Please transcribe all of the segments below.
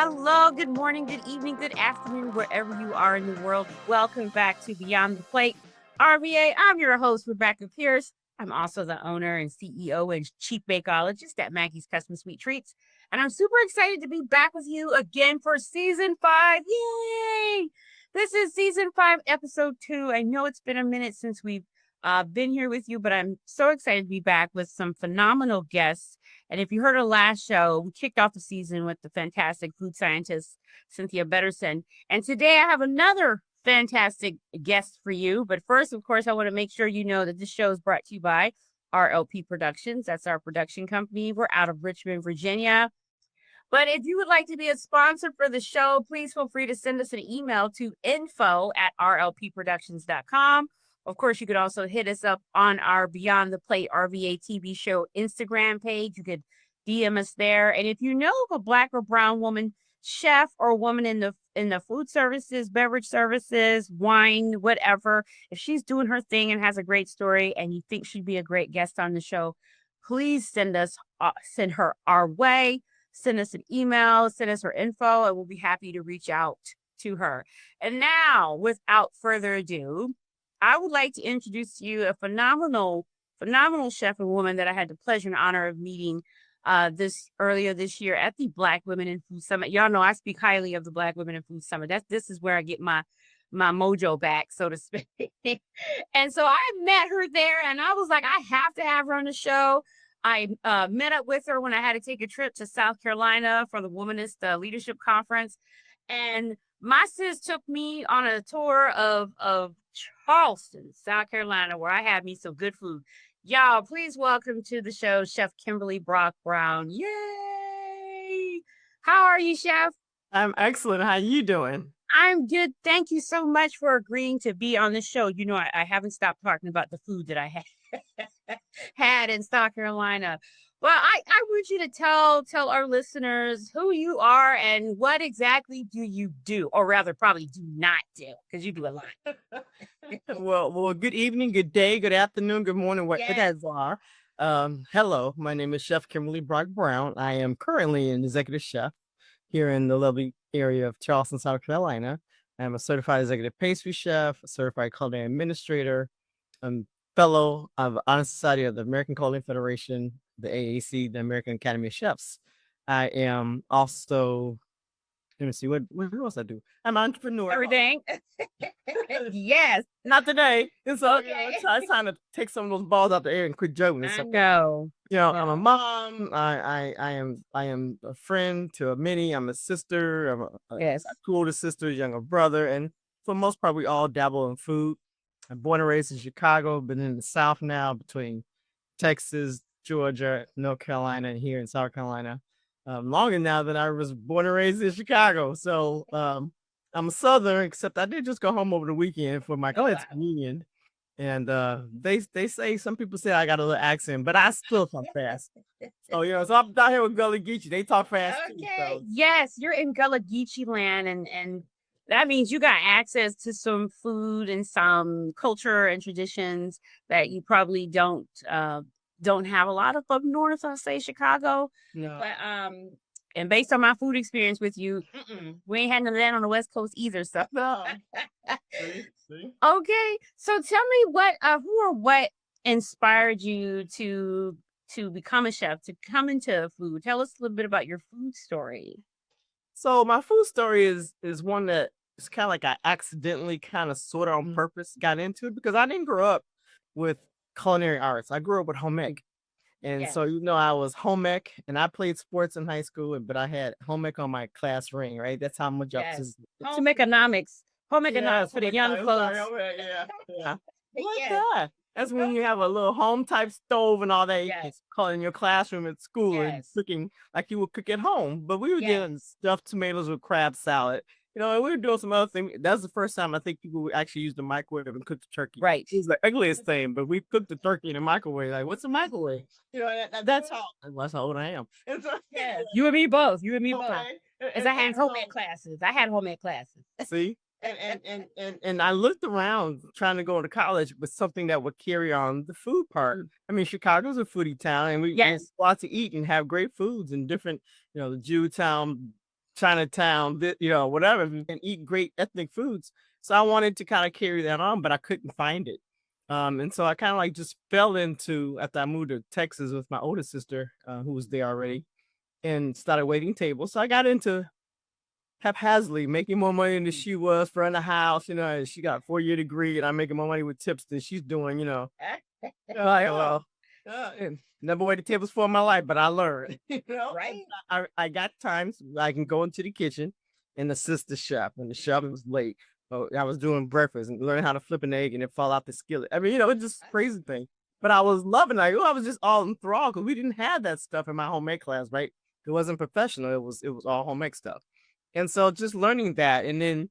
Hello, good morning, good evening, good afternoon, wherever you are in the world. Welcome back to Beyond the Plate RVA. I'm your host, Rebecca Pierce. I'm also the owner and CEO and chief bakeologist at Maggie's Custom Sweet Treats. And I'm super excited to be back with you again for season 5. Yay! This is season 5, episode 2. I know it's been a minute since we've been here with you, but I'm so excited to be back with some phenomenal guests. And if you heard our last show, we kicked off the season with the fantastic food scientist, Cynthia Betterson. And today I have another fantastic guest for you. But first, of course, I want to make sure you know that this show is brought to you by RLP Productions. That's our production company. We're out of Richmond, Virginia. But if you would like to be a sponsor for the show, please feel free to send us an email to info@rlpproductions.com. Of course, you could also hit us up on our Beyond the Plate RVA TV show Instagram page. You could DM us there. And if you know of a Black or brown woman chef or woman in the food services, beverage services, wine, whatever, if she's doing her thing and has a great story and you think she'd be a great guest on the show, please send her our way. Send us an email, send us her info, and we'll be happy to reach out to her. And now, without further ado, I would like to introduce to you a phenomenal chef and woman that I had the pleasure and honor of meeting earlier this year at the Black Women in Food Summit. Y'all know I speak highly of the Black Women in Food Summit. This is where I get my mojo back, so to speak. And so I met her there, and I was like, I have to have her on the show. I met up with her when I had to take a trip to South Carolina for the Womanist Leadership Conference. And my sis took me on a tour of Charleston, South Carolina, where I had me some good food. Y'all, please welcome to the show, Chef Kimberly Brock Brown. Yay! How are you, Chef? I'm excellent. How you doing? I'm good. Thank you so much for agreeing to be on the show. You know, I haven't stopped talking about the food that I had in South Carolina. Well, I want you to tell our listeners who you are and what exactly do you do, or rather probably do not do, because you do a lot. Well, good evening, good day, good afternoon, good morning, whatever Yes. it are. Hello, my name is Chef Kimberly Brock Brown. I am currently an executive chef here in the lovely area of Charleston, South Carolina. I'm a certified executive pastry chef, a certified culinary administrator, fellow of Honor Society of the American Culinary Federation, the AAC, the American Academy of Chefs. I am also, let me see, what else I do? I'm an entrepreneur. Everything. Yes. Not today. And so, Okay. it's time to take some of those balls out the air and quit joking. I know. I'm a mom. I am a friend to many. I'm a sister. I'm Yes. a two older sisters, younger brother, and for the most part, we all dabble in food. I'm born and raised in Chicago, been in the South now between Texas, Georgia, North Carolina, and here in South Carolina. Longer now than I was born and raised in Chicago. So I'm a Southern, except I did just go home over the weekend for my class reunion. And they say, some people say I got a little accent, but I still talk fast. So so I'm down here with Gullah Geechee. They talk fast too. So. Yes, you're in Gullah Geechee land, and that means you got access to some food and some culture and traditions that you probably don't have a lot of up north, I'll say Chicago. No. But and based on my food experience with you, we ain't had none of that on the West Coast either. So No. See? Okay, so tell me who or what inspired you to become a chef, to come into food. Tell us a little bit about your food story. So my food story is one that is kind of like I accidentally kind of sort of on purpose got into it, because I didn't grow up with culinary arts. I grew up with home ec. And so, I was home ec, and I played sports in high school, but I had home ec on my class ring, right? That's how much up to home economics. Home economics for the young folks. Yeah. Like that. That's when you have a little home type stove and all that. You can call in your classroom at school and cooking like you would cook at home. But we were doing stuffed tomatoes with crab salad. And we were doing some other things. That's the first time I think people would actually use the microwave and cook the turkey. Right. It was the ugliest thing, but we cooked the turkey in the microwave. Like, what's a microwave? That's how old I am. You and me both. As I had home ec classes. See? And I looked around trying to go to college with something that would carry on the food part. I mean, Chicago's a foodie town, and we want to eat and have great foods and different, the Jewtown Chinatown, whatever, and eat great ethnic foods. So I wanted to kind of carry that on, but I couldn't find it. And so I kind of like just fell into after I moved to Texas with my older sister, who was there already, and started waiting tables. So I got into haphazardly making more money than she was for in the house. And she got a 4-year degree, and I'm making more money with tips than she's doing. Like, well, and never waited tables for in my life, but I learned. Right. I got times I can go into the kitchen and assist the chef when the chef was late. Oh, I was doing breakfast and learning how to flip an egg and it fall out the skillet. I mean, it's just crazy thing. But I was loving it. I was just all enthralled because we didn't have that stuff in my homemade class, right? It wasn't professional. It was all homemade stuff. And so just learning that and then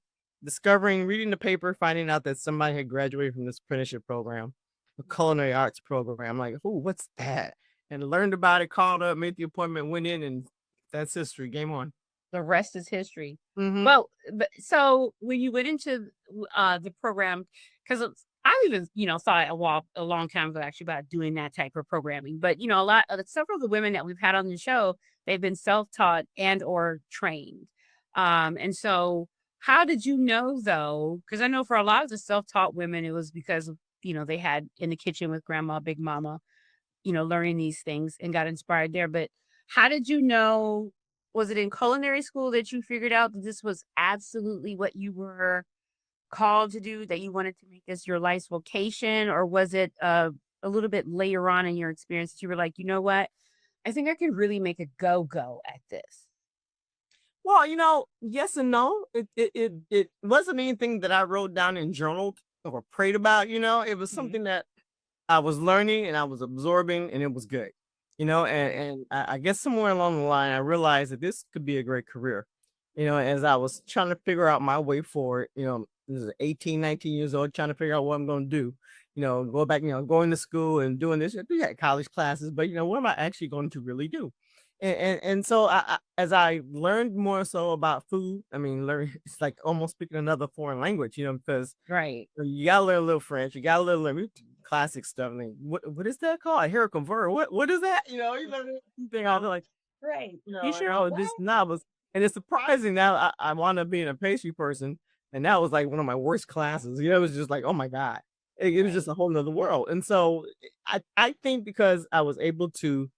reading the paper, finding out that somebody had graduated from this apprenticeship program, a culinary arts program. I'm like, oh, what's that? And learned about it, called up, made the appointment, went in, and that's history. Game on. The rest is history. Mhm. Well, but so when you went into the program, because I even thought a long time ago actually about doing that type of programming. But several of the women that we've had on the show, they've been self-taught and or trained. And so how did you know though? Because I know for a lot of the self-taught women, it was because they had in the kitchen with grandma, big mama, learning these things and got inspired there. But how did you know? Was it in culinary school that you figured out that this was absolutely what you were called to do, that you wanted to make this your life's vocation? Or was it a little bit later on in your experience that you were like, you know what? I think I could really make a go at this. Well, yes and no. It wasn't anything that I wrote down and journaled or prayed about. It was something that I was learning and I was absorbing, and it was good. And I guess somewhere along the line, I realized that this could be a great career. As I was trying to figure out my way forward, this is 18, 19 years old, trying to figure out what I'm going to do. Go back, going to school and doing this. We had college classes, but what am I actually going to really do? And so as I learned more so about food, I mean, it's like almost speaking another foreign language, because Right. you gotta learn a little French, you gotta learn classic stuff. Like, what is that called? I hear a convert. What is that? You learn everything. I was like, Right. you sure? This novice, and it's surprising now. I wound up being a pastry person, and that was like one of my worst classes. It was just like, oh my god, it was just a whole nother world. And so I think because I was able to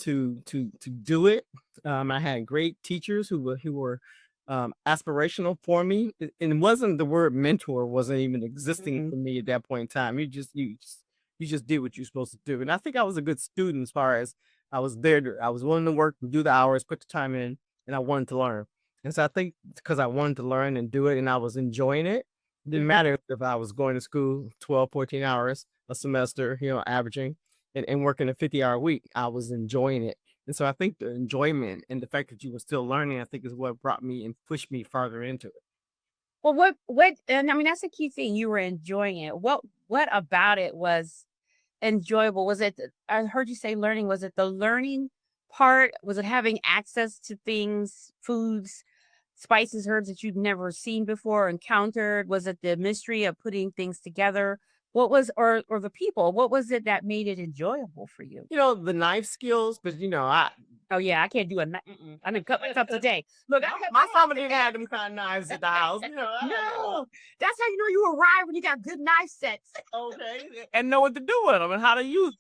do it. I had great teachers who were aspirational for me, and it wasn't the word mentor wasn't even existing for me at that point in time. You just did what you're supposed to do, and I think I was a good student as far as I was there. I was willing to work, do the hours, put the time in, and I wanted to learn. And so I think because I wanted to learn and do it, and I was enjoying it, didn't matter if I was going to school 12, 14 hours a semester, averaging and working a 50-hour week. I was enjoying it. And so I think the enjoyment and the fact that you were still learning, I think is what brought me and pushed me farther into it. Well, and I mean, that's a key thing. You were enjoying it. What about it was enjoyable? Was it, I heard you say learning, was it the learning part? Was it having access to things, foods, spices, herbs that you've never seen before, encountered? Was it the mystery of putting things together? What was, or the people, what was it that made it enjoyable for you? The knife skills, but Oh yeah, I can't do I didn't cut myself today. Look, my mama didn't have them kind of knives at the house. no, that's how you know you arrive when you got good knife sets. Okay, and know what to do with them and how to use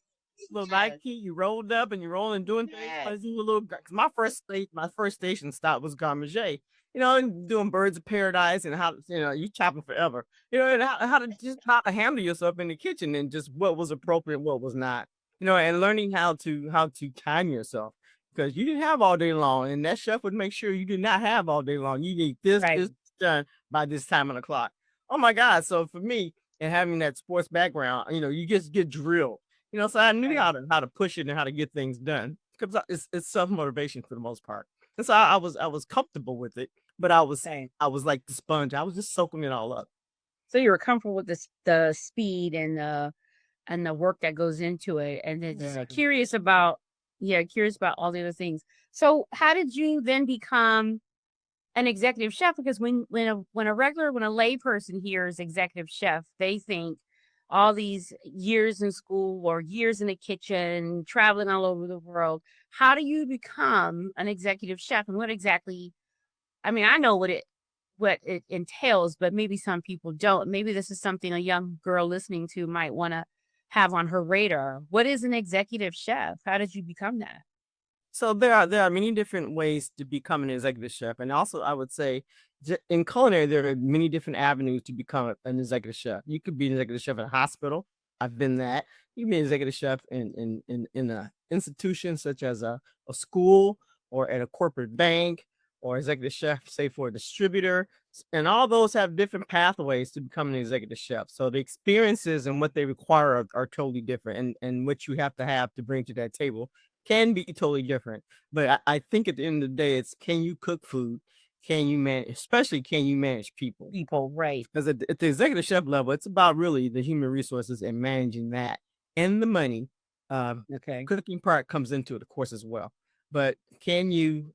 little knife key. You rolled up and you're rolling, doing things. Yes. You a little. Cause my first station stop was Garmager. And doing birds of paradise and how you chopping forever. And how to handle yourself in the kitchen and just what was appropriate, what was not. And learning how to time yourself because you didn't have all day long, and that chef would make sure you did not have all day long. You need this done by this time on the clock. Oh my God! So for me, and having that sports background, you just get drilled. So I knew how to push it and how to get things done because it's self motivation for the most part. And so I was comfortable with it, but I was like the sponge. I was just soaking it all up. So you were comfortable with the speed and the work that goes into it, and then curious about all the other things. So how did you then become an executive chef? Because when a lay person hears executive chef, they think all these years in school or years in the kitchen, traveling all over the world. How do you become an executive chef, and what exactly I mean, I know what it entails, but maybe some people don't. Maybe this is something a young girl listening to might want to have on her radar. What is an executive chef? How did you become that? So there are many different ways to become an executive chef, and also I would say in culinary there are many different avenues to become an executive chef. You could be an executive chef in a hospital. I've been that. You can be an executive chef in a institution such as a school or at a corporate bank, or executive chef say for a distributor, and all those have different pathways to become an executive chef. So the experiences and what they require are totally different, and what you have to bring to that table can be totally different. But I think at the end of the day, it's can you cook food? Can you manage, especially can you manage people? People, right? Because at the executive chef level, it's about really the human resources and managing that and the money. Okay. Cooking part comes into it, of course, as well. But can you,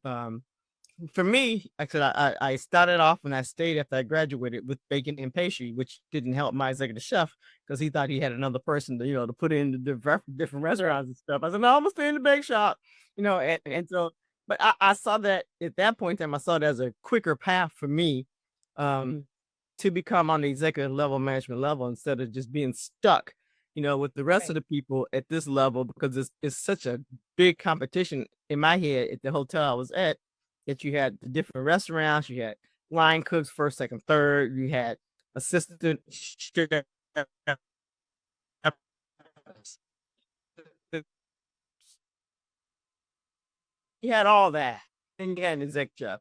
for me, like I said, I started off and I stayed after I graduated with baking and pastry, which didn't help my executive chef because he thought he had another person to put in the different restaurants and stuff. I said, no, I'm gonna stay in the bake shop, and so, but I saw that at that point in time, I saw it as a quicker path for me, to become on the executive level, management level, instead of just being stuck, with the rest of the people at this level, because it's such a big competition in my head at the hotel I was at, that you had the different restaurants, you had line cooks, first, second, third, you had assistant chefs, you had all that. And you had an exec chef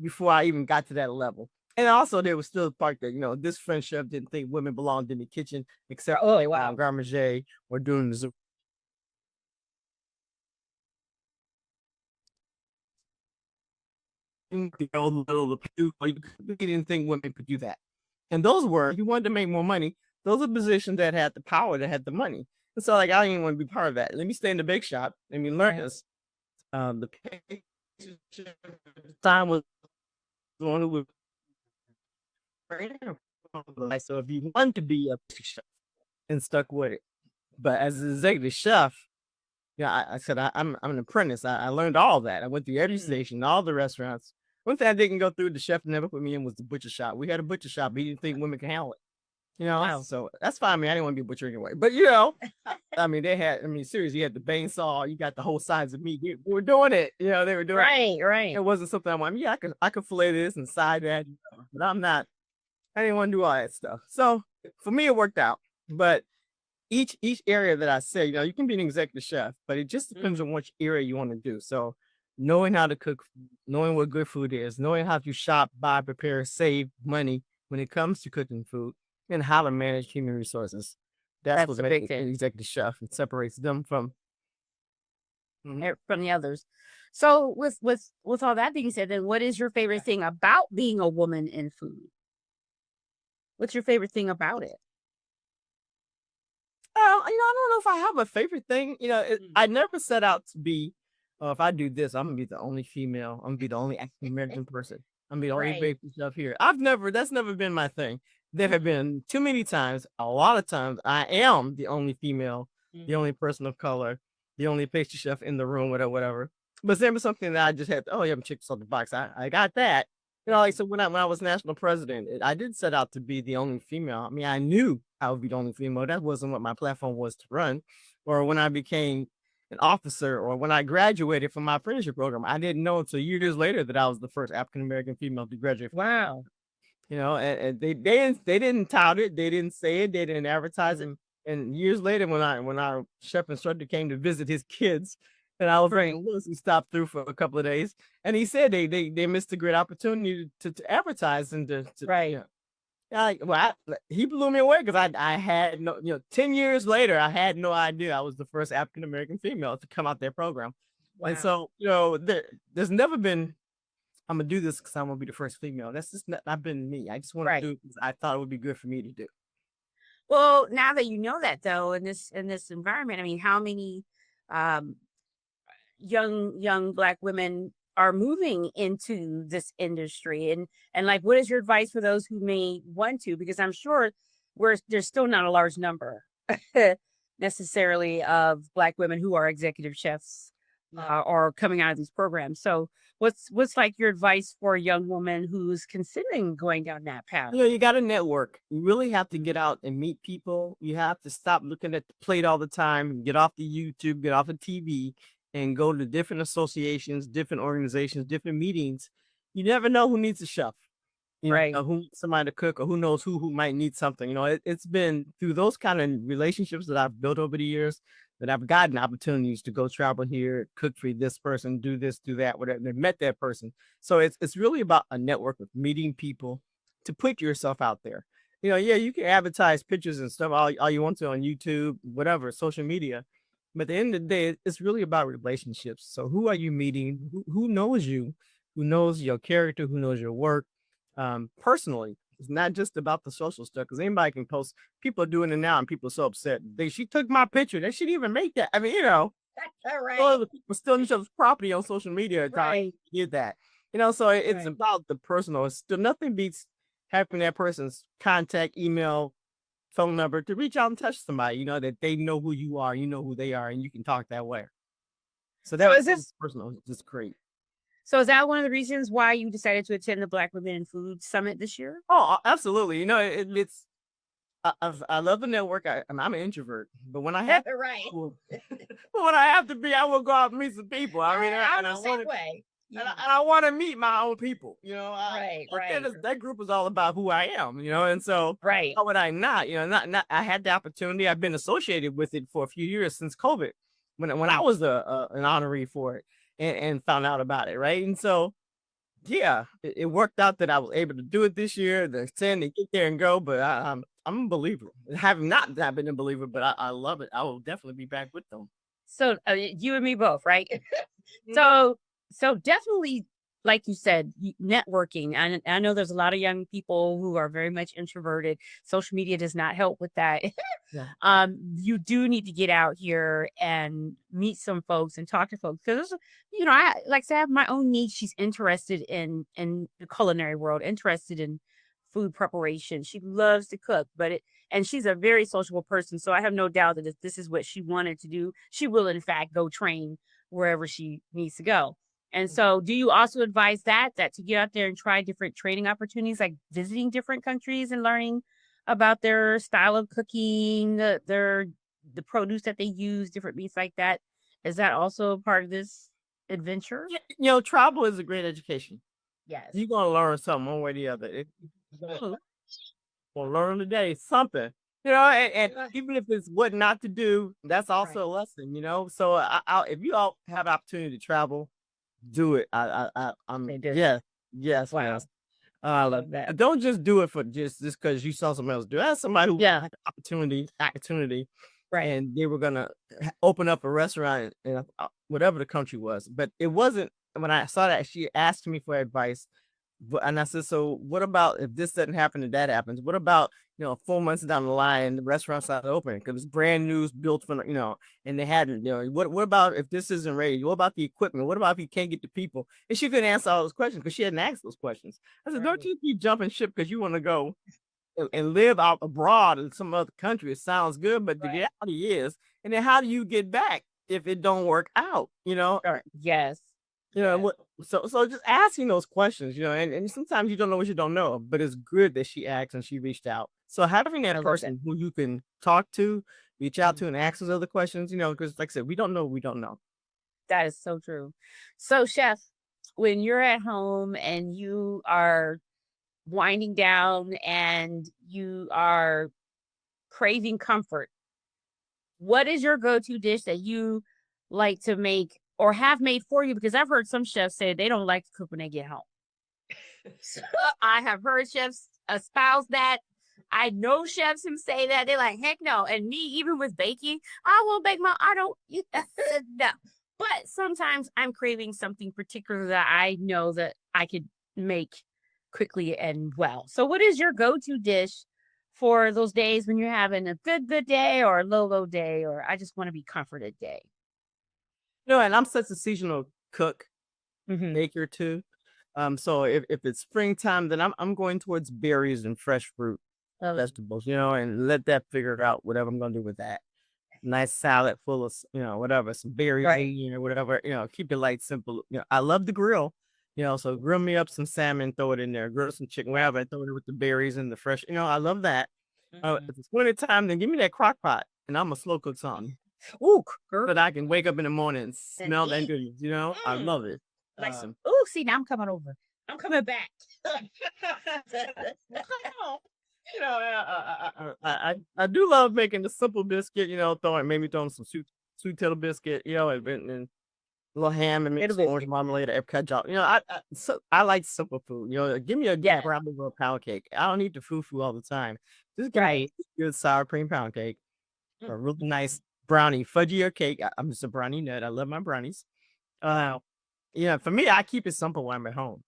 before I even got to that level. And also there was still a part that, this French chef didn't think women belonged in the kitchen, except Grand Marché or doing the little he didn't think women could do that. And those were, if you wanted to make more money, those are positions that had the power, that had the money. And so I didn't want to be part of that. Let me stay in the bake shop. Let me learn this. The time was the one who was so if you want to be a chef and stuck with it. But as an executive chef, I said I'm an apprentice. I learned all that. I went through every station, all the restaurants. One thing I didn't go through, the chef never put me in, was the butcher shop. We had a butcher shop, but he didn't think women could handle it. Wow. So that's fine. I mean, I didn't want to be a butcher anyway. But seriously, you had the bane saw, you got the whole sides of meat. We were doing it. They were doing it. Right. It wasn't something I wanted. Yeah, I could fillet this and side that, but I'm not. I didn't want to do all that stuff. So for me, it worked out. But each area that I say, you can be an executive chef, but it just depends on which area you want to do. So knowing how to cook, knowing what good food is, knowing how to shop, buy, prepare, save money when it comes to cooking food, and how to manage human resources. That's what makes an executive chef and separates them from the others. So with all that being said, then what is your favorite thing about being a woman in food? What's your favorite thing about it? I don't know if I have a favorite thing. I never set out to be, if I do this, I'm gonna be the only female. I'm gonna be the only African American person. I'm gonna be the only baby stuff here. That's never been my thing. There have been too many times, a lot of times, I am the only female, the only person of color, the only pastry chef in the room, whatever. But there was something that I just had, you haven't checked this off the box. I got that. So when I was national president, I did set out to be the only female. I mean, I knew I would be the only female. That wasn't what my platform was to run. Or when I became an officer, or when I graduated from my apprenticeship program, I didn't know until years later that I was the first African American female to graduate. Wow. And they didn't tout it, they didn't say it, they didn't advertise it. And years later, when our chef instructor came to visit his kids, and I was bringing Lewis, he stopped through for a couple of days, and he said they missed a great opportunity to advertise and to he blew me away, because I had no 10 years later, I had no idea I was the first African American female to come out their program. Wow. And so there's never been, I'm gonna do this because I'm gonna be the first female. That's just not been me. I just want to do it because I thought it would be good for me to do. Well, now that you know that, though, in this environment, I mean, how many young Black women are moving into this industry, and like, what is your advice for those who may want to? Because I'm sure there's still not a large number necessarily of Black women who are executive chefs or coming out of these programs. So what's like your advice for a young woman who's considering going down that path? You got to network. You really have to get out and meet people. You have to stop looking at the plate all the time, get off the YouTube, get off the TV, and go to different associations, different organizations, different meetings. You never know who needs a chef. Right. Who somebody to cook, or who knows who might need something. It's been through those kind of relationships that I've built over the years that I've gotten opportunities to go travel here, cook for this person, do this, do that, whatever. And met that person. So it's really about a network of meeting people to put yourself out there. You can advertise pictures and stuff all you want to on YouTube, whatever, social media. But at the end of the day, it's really about relationships. So who are you meeting? Who knows you? Who knows your character? Who knows your work? Personally, it's not just about the social stuff, because anybody can post. People are doing it now, and people are so upset. She took my picture. They shouldn't even make that. I mean, All all right. the people stealing each other's property on social media. Right. Did that, so it's Right. about the personal. It's still nothing beats having that person's contact, email, phone number to reach out and touch somebody. That they know who you are, you know who they are, and you can talk that way. So that So was is this personal. It's just great. so is that one of the reasons why you decided to attend the Black Women in Food Summit this year? Oh, absolutely. It's I love the network. I'm an introvert, but when I have Right. when I have to be, I will go out and meet some people. I mean, I'm and I the want same to, way. and I want to meet my own people. Right, But right. that group is all about who I am. And so Right. how would I not? Not. I had the opportunity. I've been associated with it for a few years since COVID, when I was an honoree for it, and found out about it. Right, and so. Yeah, it worked out that I was able to do it this year. The extend to get there and go, but I'm a believer. Have not been a believer, but I love it. I will definitely be back with them. So you and me both, right? So definitely, like you said, networking. And I know there's a lot of young people who are very much introverted. Social media does not help with that. Yeah. You do need to get out here and meet some folks and talk to folks, because I like to have my own niche. She's interested in the culinary world, interested in food preparation. She loves to cook, and she's a very sociable person. So I have no doubt that if this is what she wanted to do, she will in fact go train wherever she needs to go. And so do you also advise that to get out there and try different training opportunities, like visiting different countries and learning about their style of cooking, the produce that they use, different meats like that? Is that also a part of this adventure? Travel is a great education. Yes. You're gonna learn something one way or the other. Gonna learn today something. And even if it's what not to do, that's also a lesson. So if you all have opportunity to travel, do it. I'm They do. yes. Wow. I love that. Don't just do it for just because you saw someone else do it. That's somebody who had opportunity, Right. and they were gonna open up a restaurant in whatever the country was. But it wasn't. When I saw that, she asked me for advice, and I said, "So what about if this doesn't happen and that happens? What about 4 months down the line, the restaurant's not open because it's brand new, it's built for and they hadn't. What about if this isn't ready? What about the equipment? What about if you can't get the people?" And she couldn't answer all those questions because she hadn't asked those questions. I said, "Don't you keep jumping ship because you want to go and live out abroad in some other country? It sounds good, but the reality is, and then how do you get back if it don't work out? Yes. So just asking those questions, and sometimes you don't know what you don't know, but it's good that she asked and she reached out. So having that person who you can talk to, reach out to, and ask those other questions, because like I said, we don't know what we don't know. That is so true. So, chef, when you're at home and you are winding down and you are craving comfort, what is your go-to dish that you like to make or have made for you? Because I've heard some chefs say they don't like to cook when they get home. So I have heard chefs espouse that. I know chefs who say that. They're like, heck no. And me, even with baking, I will bake I don't, no. But sometimes I'm craving something particular that I know that I could make quickly and well. So what is your go-to dish for those days when you're having a good day, or a low day, or I just want to be comforted day? And I'm such a seasonal cook, Mhm. maker too. So if it's springtime, then I'm going towards berries and fresh fruit, Oh, vegetables, and let that figure out whatever I'm gonna do with that. nice salad full of, whatever, some berries, Right. or whatever, keep it light, simple. I love the grill, so grill me up some salmon, throw it in there, grill some chicken, whatever, throw it with the berries and the fresh, I love that. Mhm. If it's winter time, then give me that crock pot and I'm a slow cook something Ooh, so girl. that I can wake up in the morning and And smell that eat. goodness, I Mm. love it. Like some. Ooh, see, now I'm coming over. I'm coming back. on. I do love making the simple biscuit, maybe throwing some sweet potato biscuit, and a little ham and maybe some orange marmalade or apricot jar. I like simple food. Give me a Yeah. grab over a pound cake. I don't need the foo all the time. Just give me Right. a good sour cream pound cake or a really nice brownie, fudgy or cake. I'm just a brownie nut. I love my brownies. For me, I keep it simple when I'm at home.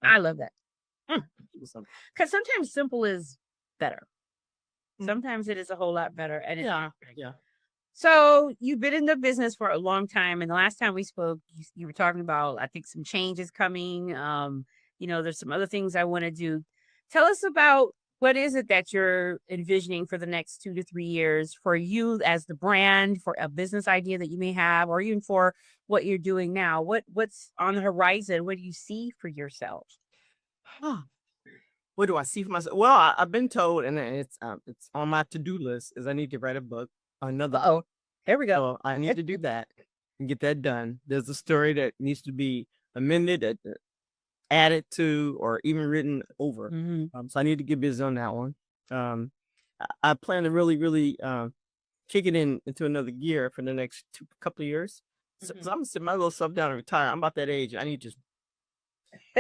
I love that. Keep it simple. Because sometimes simple is better. Mm. Sometimes it is a whole lot better. And Yeah. so you've been in the business for a long time, and the last time we spoke, you were talking about, I think, some changes coming. There's some other things I want to do. Tell us about what is it that you're envisioning for the next 2 to 3 years for you as the brand, for a business idea that you may have, or even for what you're doing now. What's on the horizon? What do you see for yourself? What do I see for myself? Well, I've been told, and it's on my to-do list, is I need to write a book, another. Oh, there we go. So I need to do that and get that done. There's a story that needs to be amended, added to, or even written over. Mhm. So I need to get busy on that one. I plan to really, really kick it into another gear for the next couple of years. So I'm gonna sit my little self down and retire. I'm about that age. I need to just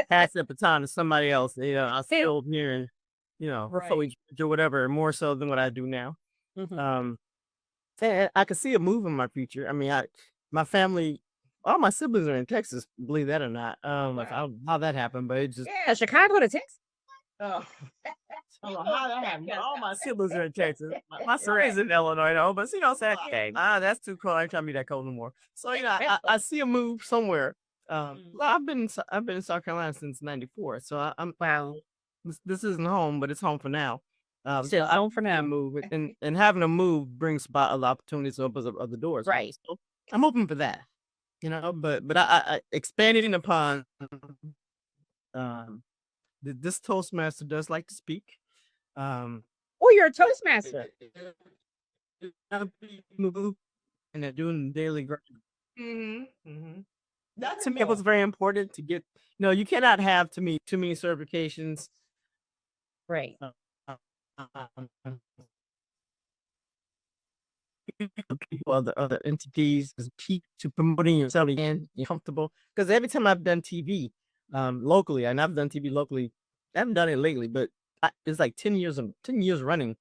pass the baton to somebody else. I'll still here and before we do whatever, more so than what I do now. Mhm. And I could see a move in my future. I mean, my family, all my siblings are in Texas, believe that or not. Like, I don't know how that happened, but it just Yeah, Chicago to Texas. oh, I don't know how that happened. But all my siblings are in Texas. My son's in Illinois, though. But I'm saying, okay, that's too cold. I ain't trying to be that cold no more. So I see a move somewhere. Well, I've been in South Carolina since '94, so I'm Wow. this isn't home, but it's home for now. Still home for now. Move and having a move brings about a lot of opportunities, opens up other doors. Right. So I'm open for that. But I expanding upon this Toastmaster does like to speak. Oh, you're a Toastmaster. Move and they're doing daily grind. That to me was very important to get. You cannot have to me too many certifications. Right. People, other entities, is key to promoting yourself and you're comfortable. Because every time I've done TV locally, and I've done TV locally, I haven't done it lately, but it's like 10 years running.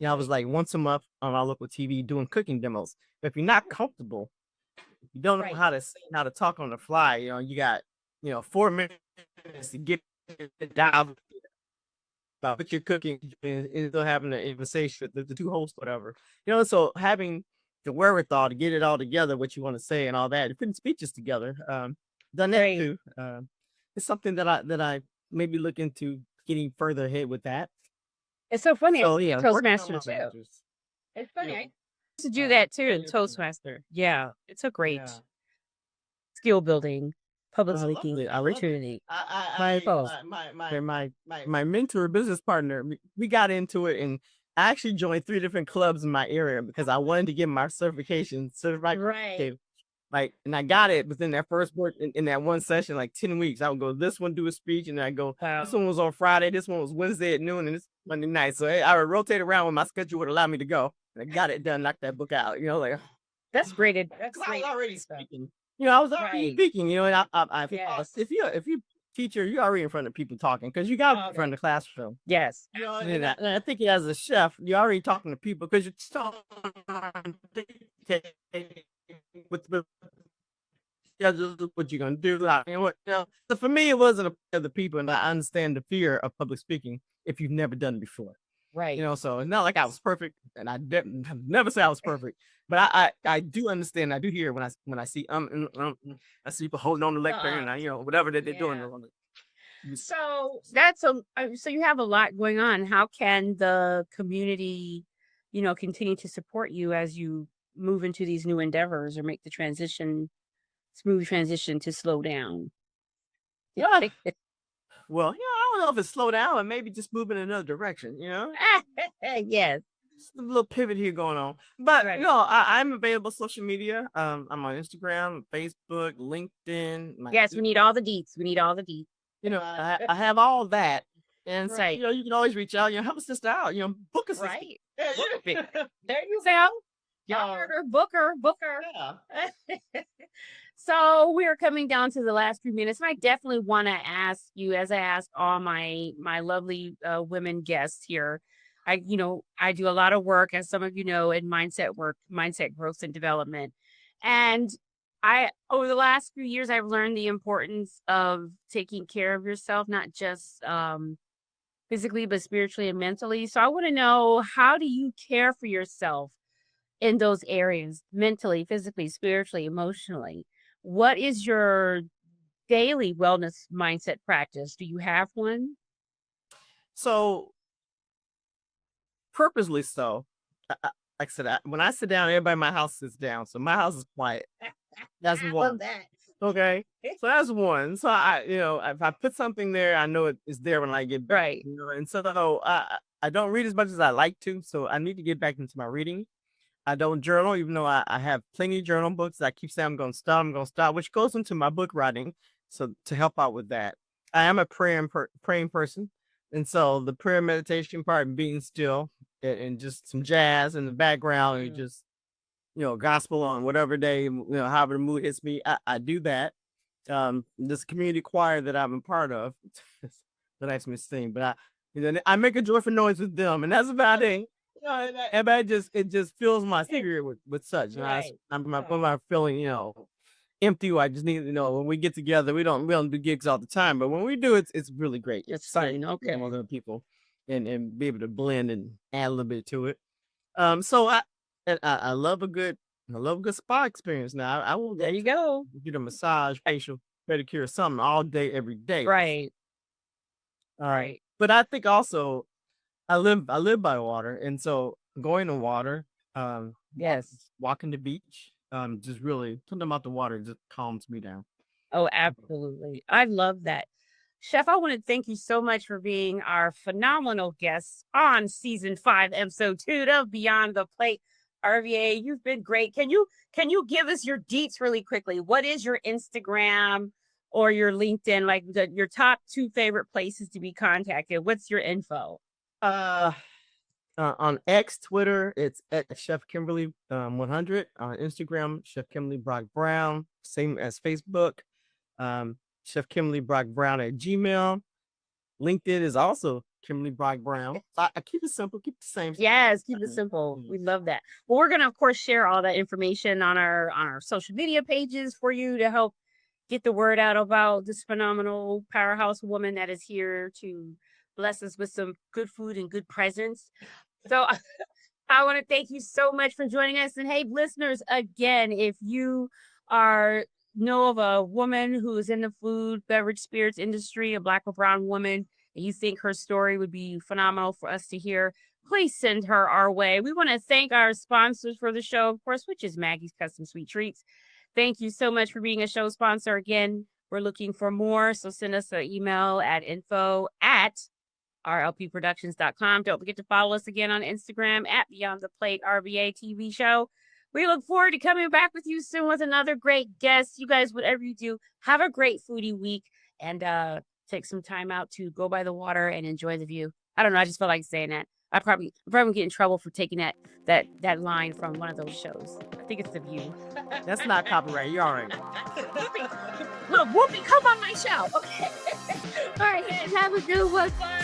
I was like once a month on our local TV doing cooking demos. But if you're not comfortable, you don't know how to talk on the fly. You got 4 minutes to get it down about what you're cooking and still having the conversation with the two hosts, whatever. So having the wherewithal to get it all together, what you want to say and all that, putting speeches together, done that Right. too. It's something that I maybe look into getting further ahead with that. It's so funny. So yeah, working on Toastmaster my too. masters. It's funny. Yeah. I used to do that too in Toastmaster. Yeah. It's a great Yeah. skill building, public I love speaking it. I love it. opportunity. My mentor, business partner, we got into it, and I actually joined 3 different clubs in my area because I wanted to get my certification certified. Right. Like, and I got it within that first work in that one session, like 10 weeks. I would go, this one do a speech, and then I go, this one was on Friday, this one was Wednesday at noon, and this Monday night. So I would rotate around when my schedule would allow me to go. And I got it done, knocked that book out. Like That's great. That's I was great. already speaking. I was already speaking. And if you teacher, you're already in front of people talking because you got in front of the classroom. Yes. And I think as a chef, you're already talking to people because you're still with what you're gonna do. So for me, it wasn't the people, and I understand the fear of public speaking if you've never done it before. Right. So it's not like I was perfect, and I never say I was perfect, but I do understand. I do hear when I see I see people holding on the lectern, and whatever that they're doing. So that's so you have a lot going on. How can the community, continue to support you as you move into these new endeavors or make the smooth transition to slow down? Yeah. Well, I don't know if it's slow down or maybe just moving in another direction, Yes. Just a little pivot here going on. But Right. I'm available social media. I'm on Instagram, Facebook, LinkedIn. Yes, we need all the deets. We need all the deets. I have all that. And so, Right. you can always reach out, help a sister out, book a sister. Right. Book me. There you go. Y'all heard her. Booker. Yeah. So we're coming down to the last few minutes, and I definitely want to ask you, as I ask all my lovely women guests here. I do a lot of work, as some of you know, in mindset growth and development, and over the last few years, I've learned the importance of taking care of yourself, not just physically, but spiritually and mentally. So I want to know, how do you care for yourself in those areas, mentally, physically, spiritually, emotionally? What is your daily wellness mindset practice? Do you have one? So, purposely so, like I said, when I sit down, everybody in my house sits down. So my house is quiet. That's I one. love that. Okay. So that's one. So if I put something there, I know it's there when I get back. Right. And so I don't read as much as I like to. So I need to get back into my reading. I don't journal, even though I have plenty of journal books. I keep saying I'm going to stop, which goes into my book writing. So to help out with that, I am a praying person. And so the prayer meditation part, being still and just some jazz in the background and just, gospel on whatever day, however the mood hits me, I do that. This community choir that I'm a part of, that likes me to sing, but I make a joyful noise with them, and that's about it. And it just fills my spirit with such. Right. When I'm feeling, empty, or I just need, when we get together, we don't do gigs all the time, but when we do, it's really great. It's exciting. fun. Okay. With other people and be able to blend and add a little bit to it. So I love a good spa experience. Now I will There you go. get a massage, facial, pedicure, something all day, every day. Right. All right. But I think also I live by water, and so going to water, Yes. walking the beach, just really something about the water just calms me down. Oh, absolutely. I love that. Chef, I want to thank you so much for being our phenomenal guest on season 5, episode 2 of Beyond the Plate. RVA, you've been great. Can you give us your deets really quickly? What is your Instagram or your LinkedIn, like your top 2 favorite places to be contacted? What's your info? On X, Twitter, it's at Chef Kimberly 100. On Instagram, Chef Kimberly Brock Brown, same as Facebook. Chef Kimberly Brock Brown at Gmail. LinkedIn is also Kimberly Brock Brown. So I keep it simple, keep it the same. Yes, keep it simple. We love that. Well, we're gonna, of course, share all that information on our social media pages for you to help get the word out about this phenomenal powerhouse woman that is here to bless us with some good food and good presents. So I want to thank you so much for joining us. And hey, listeners, again, if you know of a woman who is in the food, beverage, spirits industry, a Black or brown woman, and you think her story would be phenomenal for us to hear, please send her our way. We want to thank our sponsors for the show, of course, which is Maggie's Custom Sweet Treats. Thank you so much for being a show sponsor. Again, we're looking for more, so send us an email at info@rlpproductions.com. Don't forget to follow us again on Instagram at Beyond the Plate RVA TV show. We look forward to coming back with you soon with another great guest. You guys, whatever you do, have a great foodie week, and take some time out to go by the water and enjoy the view. I don't know. I just felt like saying that. I probably get in trouble for taking that line from one of those shows. I think it's The View. That's not copyright. You're all right. Whoopi, come on my show. Okay. All right, have a good one. Bye.